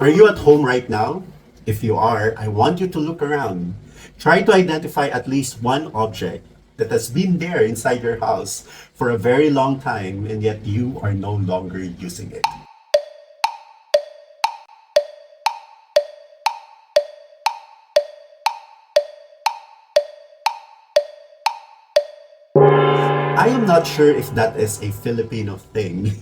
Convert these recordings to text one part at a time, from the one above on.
Are you at home right now? If you are, I want you to look around. Try to identify at least one object that has been there inside your house for a very long time and yet you are no longer using it. I am not sure if that is a Filipino thing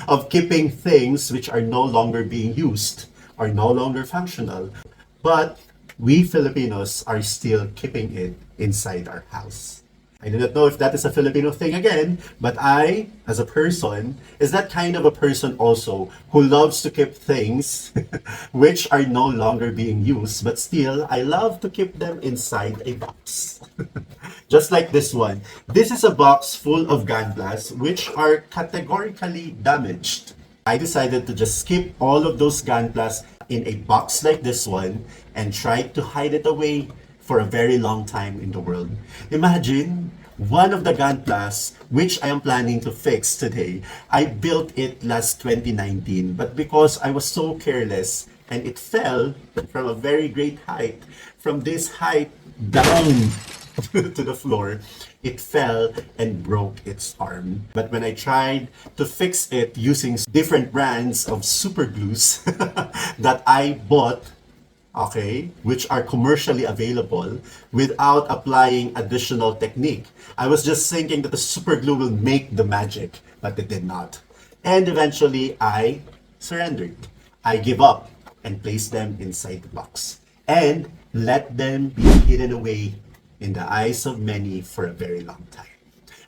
of keeping things which are no longer being used or no longer functional, but we Filipinos are still keeping it inside our house. I do not know if that is a Filipino thing again, but I, as a person, is that kind of a person also who loves to keep things which are no longer being used, but still I love to keep them inside a box. Just like this one. This is a box full of Gunplas which are categorically damaged. I decided to just keep all of those Gunplas in a box like this one and try to hide it away for a very long time in the world. Imagine one of the Gunplas which I am planning to fix today. I built it last 2019, but because I was so careless and it fell from a very great height, from this height down to the floor, it fell and broke its arm. But when I tried to fix it using different brands of super glues that I bought, okay, which are commercially available without applying additional technique, I was just thinking that the super glue will make the magic, but it did not. And eventually I surrendered. I give up and placed them inside the box and let them be hidden away in the eyes of many for a very long time.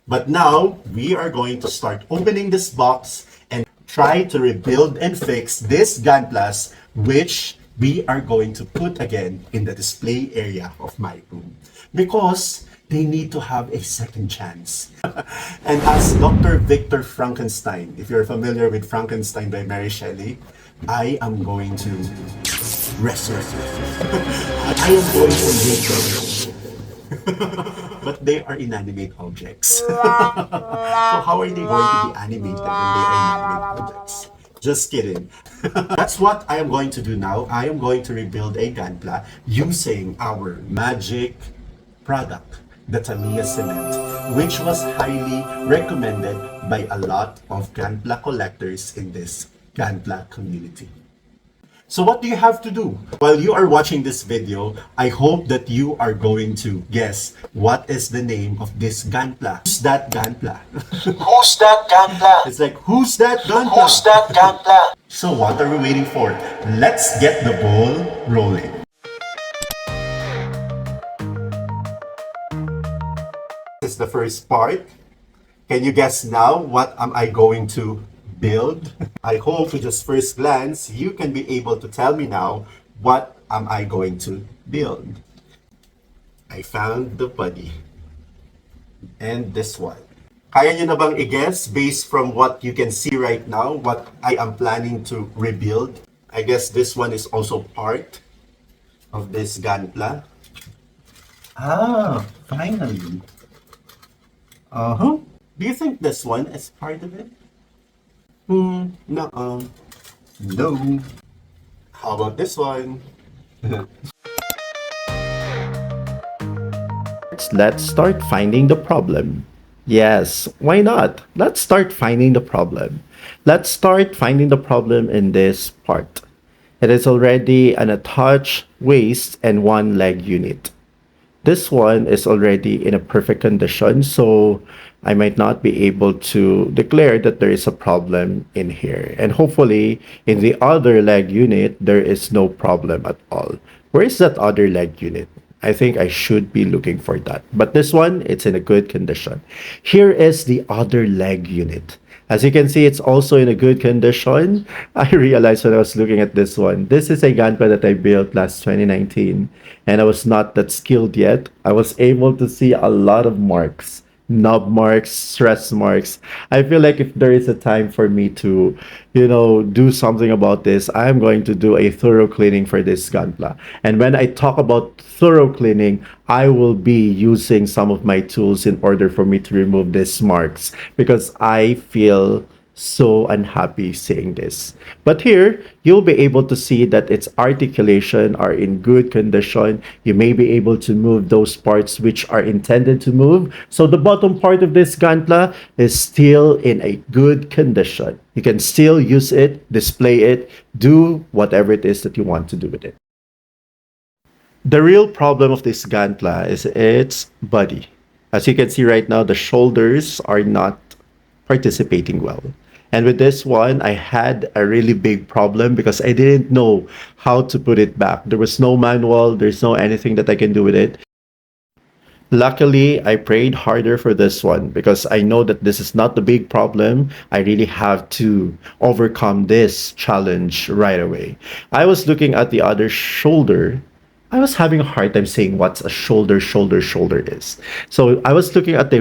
But now we are going to start opening this box and try to rebuild and fix this Gunplas, which we are going to put again in the display area of my room because they need to have a second chance. And as Dr. Victor Frankenstein, if you're familiar with Frankenstein by Mary Shelley, I am going to resurrect. I am going to make them. But they are inanimate objects. So how are they going to be animated when they are inanimate objects? Just kidding. That's what I am going to do now. I am going to rebuild a Gunpla using our magic product, the Tamiya Cement, which was highly recommended by a lot of Gunpla collectors in this Gunpla community. So what do you have to do? While you are watching this video, I hope that you are going to guess what is the name of this Gunpla. Who's that Gunpla? Who's that Gunpla? It's like, who's that Gunpla? Who's that Gunpla? So what are we waiting for? Let's get the ball rolling. This is the first part. Can you guess now what am I going to build? I hope with just first glance, you can be able to tell me now what am I going to build. I found the body. And this one. Kaya nyo na bang i-guess based from what you can see right now, what I am planning to rebuild? I guess this one is also part of this Gunpla. Ah, finally. Do you think this one is part of it? No. No. How about this one? Let's start finding the problem. Yes, why not? Let's start finding the problem. Let's start finding the problem in this part. It is already an attached waist and one leg unit. This one is already in a perfect condition, so I might not be able to declare that there is a problem in here. And hopefully, in the other leg unit, there is no problem at all. Where is that other leg unit? I think I should be looking for that. But this one, it's in a good condition. Here is the other leg unit. As you can see, it's also in a good condition. I realized when I was looking at this one, this is a Gunpla that I built last 2019, and I was not that skilled yet. I was able to see a lot of marks, knob marks, stress marks. I feel like if there is a time for me to, do something about this, I'm going to do a thorough cleaning for this Gunpla. And when I talk about thorough cleaning, I will be using some of my tools in order for me to remove these marks because I feel so unhappy seeing this. But here, you'll be able to see that its articulation are in good condition. You may be able to move those parts which are intended to move. So the bottom part of this Gunpla is still in a good condition. You can still use it, display it, do whatever it is that you want to do with it. The real problem of this Gunpla is its body. As you can see right now, the shoulders are not participating well. And with this one, I had a really big problem because I didn't know how to put it back. There was no manual, there's no anything that I can do with it. Luckily, I prayed harder for this one because I know that this is not the big problem. I really have to overcome this challenge right away. I was looking at the other shoulder. I was having a hard time saying what's a shoulder is. So I was looking at the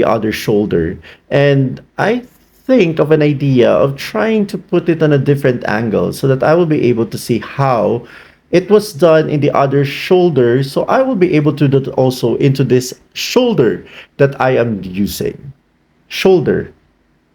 other shoulder, and I think of an idea of trying to put it on a different angle so that I will be able to see how it was done in the other shoulder, so I will be able to do it also into this shoulder that I am using. Shoulder,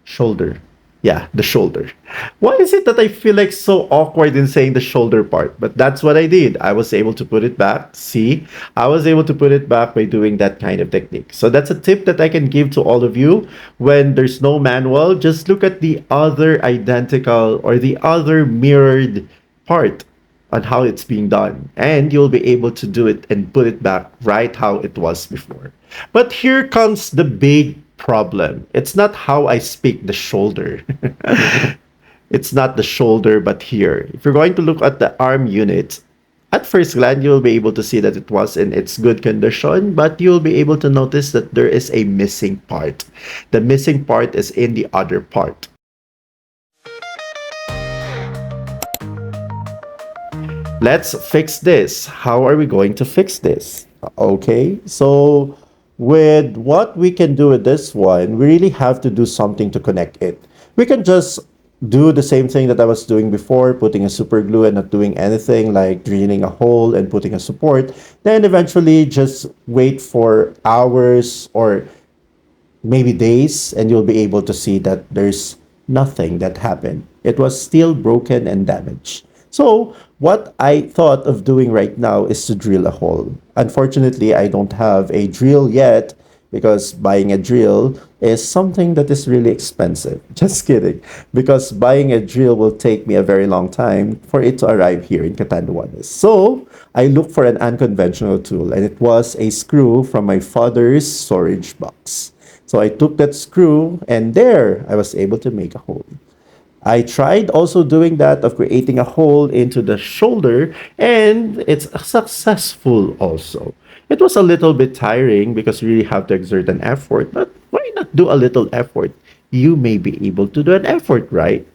shoulder. Yeah, the shoulder. Why is it that I feel like so awkward in saying the shoulder part? But that's what I did. I was able to put it back. See, I was able to put it back by doing that kind of technique. So that's a tip that I can give to all of you. When there's no manual, just look at the other identical or the other mirrored part on how it's being done, and you'll be able to do it and put it back right how it was before. But here comes the big problem. It's not how I speak the shoulder. It's not the shoulder, but here. If you're going to look at the arm unit, at first glance, you'll be able to see that it was in its good condition, but you'll be able to notice that there is a missing part. The missing part is in the other part. Let's fix this. How are we going to fix this? Okay, so with what we can do with this one, we really have to do something to connect it. We can just do the same thing that I was doing before, putting a super glue and not doing anything like drilling a hole and putting a support. Then eventually just wait for hours or maybe days, and you'll be able to see that there's nothing that happened. It was still broken and damaged. So what I thought of doing right now is to drill a hole. Unfortunately, I don't have a drill yet because buying a drill is something that is really expensive. Just kidding. Because buying a drill will take me a very long time for it to arrive here in Catanduanes. So I looked for an unconventional tool, and it was a screw from my father's storage box. So I took that screw, and there I was able to make a hole. I tried also doing that of creating a hole into the shoulder, and it's successful also. It was a little bit tiring because you really have to exert an effort, but why not do a little effort? You may be able to do an effort, right?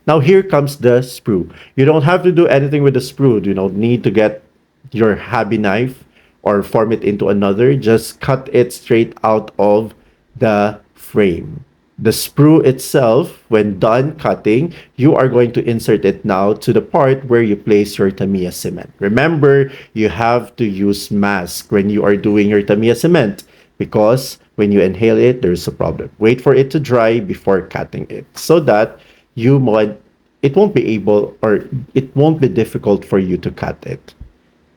Now here comes the sprue. You don't have to do anything with the sprue. You don't need to get your hobby knife or form it into another. Just cut it straight out of the frame. The sprue itself, when done cutting, you are going to insert it now to the part where you place your Tamiya cement. Remember, you have to use mask when you are doing your Tamiya cement because when you inhale it, there's a problem. Wait for it to dry before cutting it so that it won't be able or it won't be difficult for you to cut it.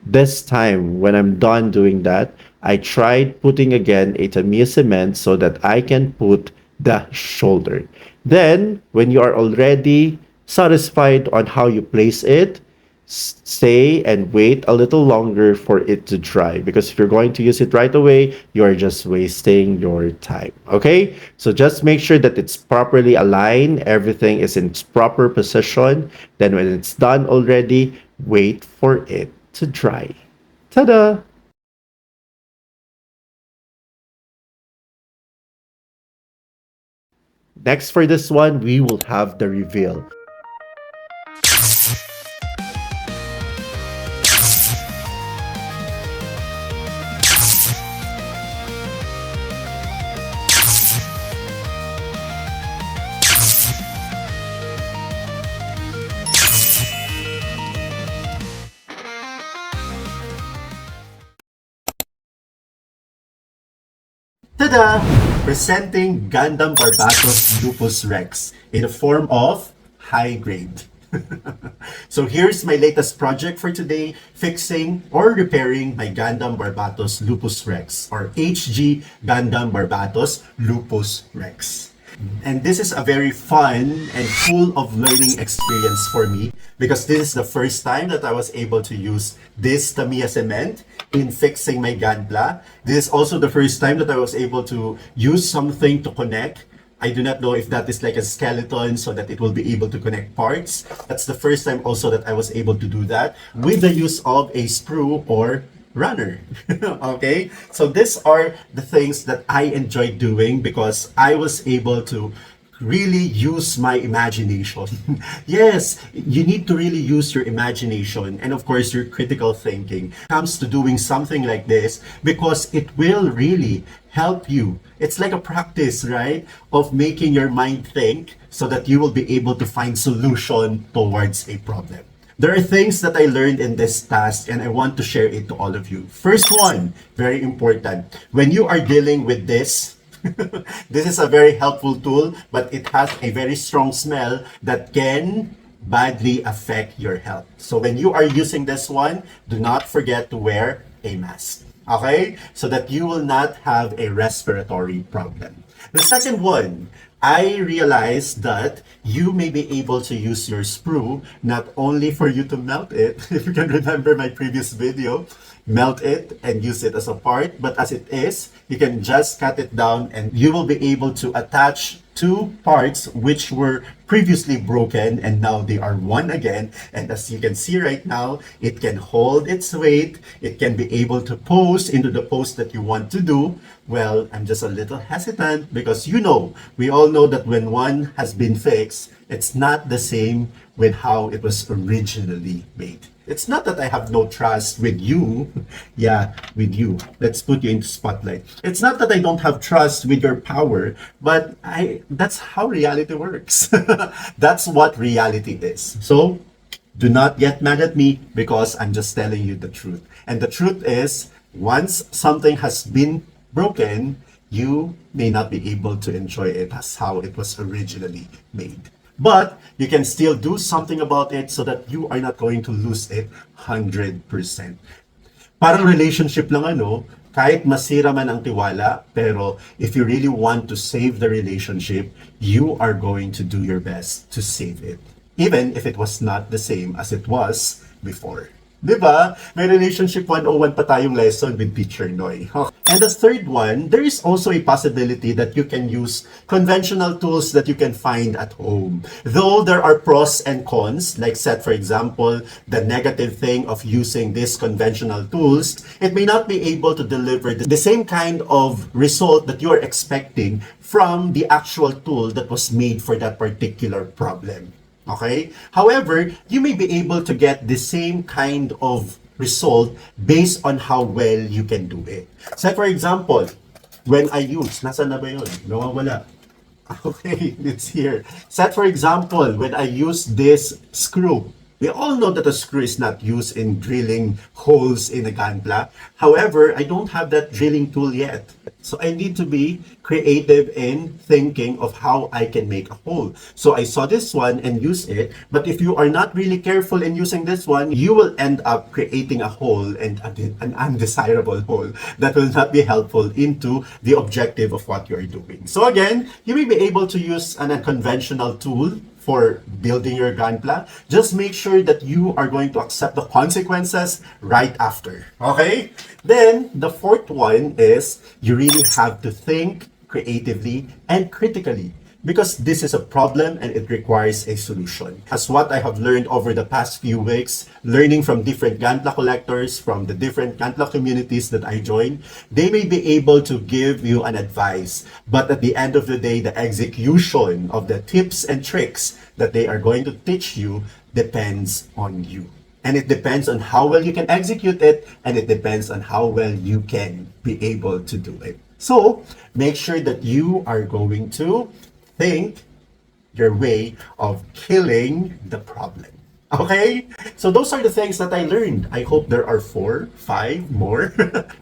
This time, when I'm done doing that, I tried putting again a Tamiya cement so that I can put the shoulder. Then, when you are already satisfied on how you place it, stay and wait a little longer for it to dry. Because if you're going to use it right away, you're just wasting your time. Okay? So just make sure that it's properly aligned, everything is in its proper position. Then when it's done already, wait for it to dry. Ta-da! Next for this one, we will have the reveal. Ta-da! Presenting Gundam Barbatos Lupus Rex in the form of high grade. So here's my latest project for today, fixing or repairing my Gundam Barbatos Lupus Rex, or HG Gundam Barbatos Lupus Rex. And this is a very fun and full of learning experience for me because this is the first time that I was able to use this Tamiya Cement in fixing my Gunpla. This is also the first time that I was able to use something to connect. I do not know if that is like a skeleton so that it will be able to connect parts. That's the first time also that I was able to do that with the use of a sprue or runner. Okay, so these are the things that I enjoyed doing because I was able to really use my imagination. Yes, you need to really use your imagination and of course your critical thinking when it comes to doing something like this because it will really help you. It's like a practice, right, of making your mind think so that you will be able to find solution towards a problem. There are things that I learned in this task and I want to share it to all of you. First one, very important. When you are dealing with this, this is a very helpful tool, but it has a very strong smell that can badly affect your health. So when you are using this one, do not forget to wear a mask. Okay? So that you will not have a respiratory problem. The second one, I realized that you may be able to use your sprue not only for you to melt it, if you can remember my previous video, melt it and use it as a part, but as it is, you can just cut it down and you will be able to attach two parts which were previously broken and now they are one again. And as you can see right now, it can hold its weight. It can be able to pose into the pose that you want to do. Well, I'm just a little hesitant because we all know that when one has been fixed, it's not the same with how it was originally made. It's not that I have no trust with you. Yeah, with you. Let's put you into spotlight. It's not that I don't have trust with your power, but that's how reality works. That's what reality is. So do not get mad at me because I'm just telling you the truth. And the truth is, once something has been broken, you may not be able to enjoy it as how it was originally made. But you can still do something about it so that you are not going to lose it 100%. Parang relationship lang kahit masira man ang tiwala, pero if you really want to save the relationship, you are going to do your best to save it. Even if it was not the same as it was before. Diba? May relationship 101 pa tayong lesson with Teacher Noy. And the third one, there is also a possibility that you can use conventional tools that you can find at home. Though there are pros and cons, like said, for example, the negative thing of using these conventional tools, it may not be able to deliver the same kind of result that you are expecting from the actual tool that was made for that particular problem. Okay? However, you may be able to get the same kind of result based on how well you can do it. So for example, when I use, nasa na ba yun? Nawawala. Okay, it's here. Set for example, when I use this screw, we all know that a screw is not used in drilling holes in a gunpla. However, I don't have that drilling tool yet. So I need to be creative in thinking of how I can make a hole. So I saw this one and use it. But if you are not really careful in using this one, you will end up creating a hole and an undesirable hole that will not be helpful into the objective of what you're doing. So again, you may be able to use an unconventional tool for building your gunpla. Just make sure that you are going to accept the consequences right after. Okay? Then, the fourth one is you really have to think creatively and critically because this is a problem and it requires a solution. As what I have learned over the past few weeks, learning from different Gunpla collectors, from the different Gunpla communities that I join, they may be able to give you an advice, but at the end of the day, the execution of the tips and tricks that they are going to teach you depends on you. And it depends on how well you can execute it, and it depends on how well you can be able to do it. So, make sure that you are going to think your way of killing the problem. Okay? So those are the things that I learned. I hope there are 4, 5 more.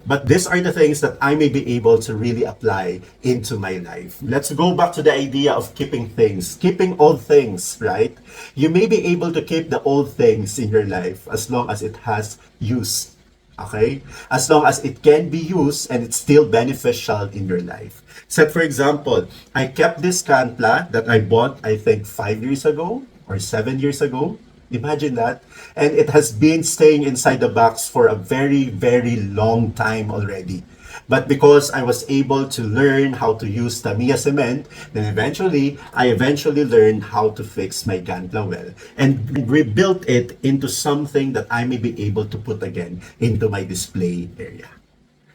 But these are the things that I may be able to really apply into my life. Let's go back to the idea of keeping things, keeping old things, right? You may be able to keep the old things in your life as long as it has use. Okay? As long as it can be used and it's still beneficial in your life. Set for example, I kept this Gunpla that I bought, I think, 5 years ago or 7 years ago. Imagine that. And it has been staying inside the box for a very, very long time already. But because I was able to learn how to use Tamiya Cement, then I eventually learned how to fix my Gunpla well and rebuilt it into something that I may be able to put again into my display area.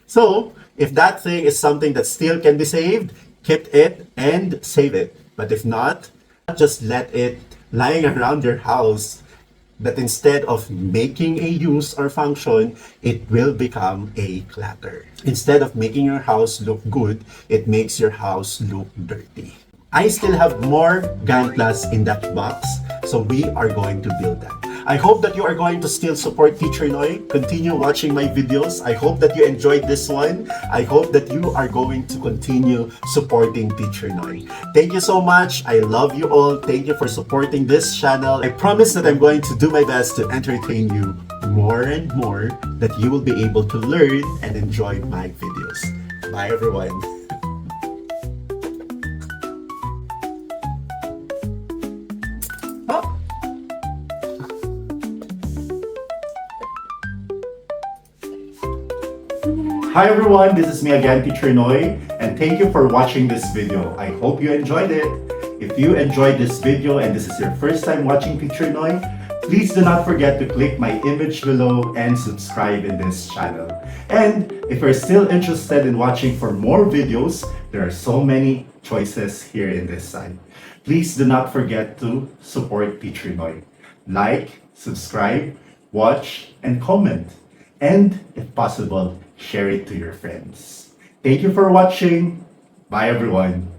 So, if that thing is something that still can be saved, keep it and save it. But if not, just let it lying around your house that instead of making a use or function, it will become a clutter. Instead of making your house look good, it makes your house look dirty. I still have more Gunplas in that box, so we are going to build that. I hope that you are going to still support Teacher Noy. Continue watching my videos. I hope that you enjoyed this one. I hope that you are going to continue supporting Teacher Noy. Thank you so much. I love you all. Thank you for supporting this channel. I promise that I'm going to do my best to entertain you more and more, that you will be able to learn and enjoy my videos. Bye everyone. Hi everyone, this is me again, Teacher Noy, and thank you for watching this video. I hope you enjoyed it. If you enjoyed this video and this is your first time watching Teacher Noy, please do not forget to click my image below and subscribe in this channel. And if you're still interested in watching for more videos, there are so many choices here in this side. Please do not forget to support Teacher Noy. Like, subscribe, watch, and comment. And if possible, share it to your friends. Thank you for watching. Bye everyone.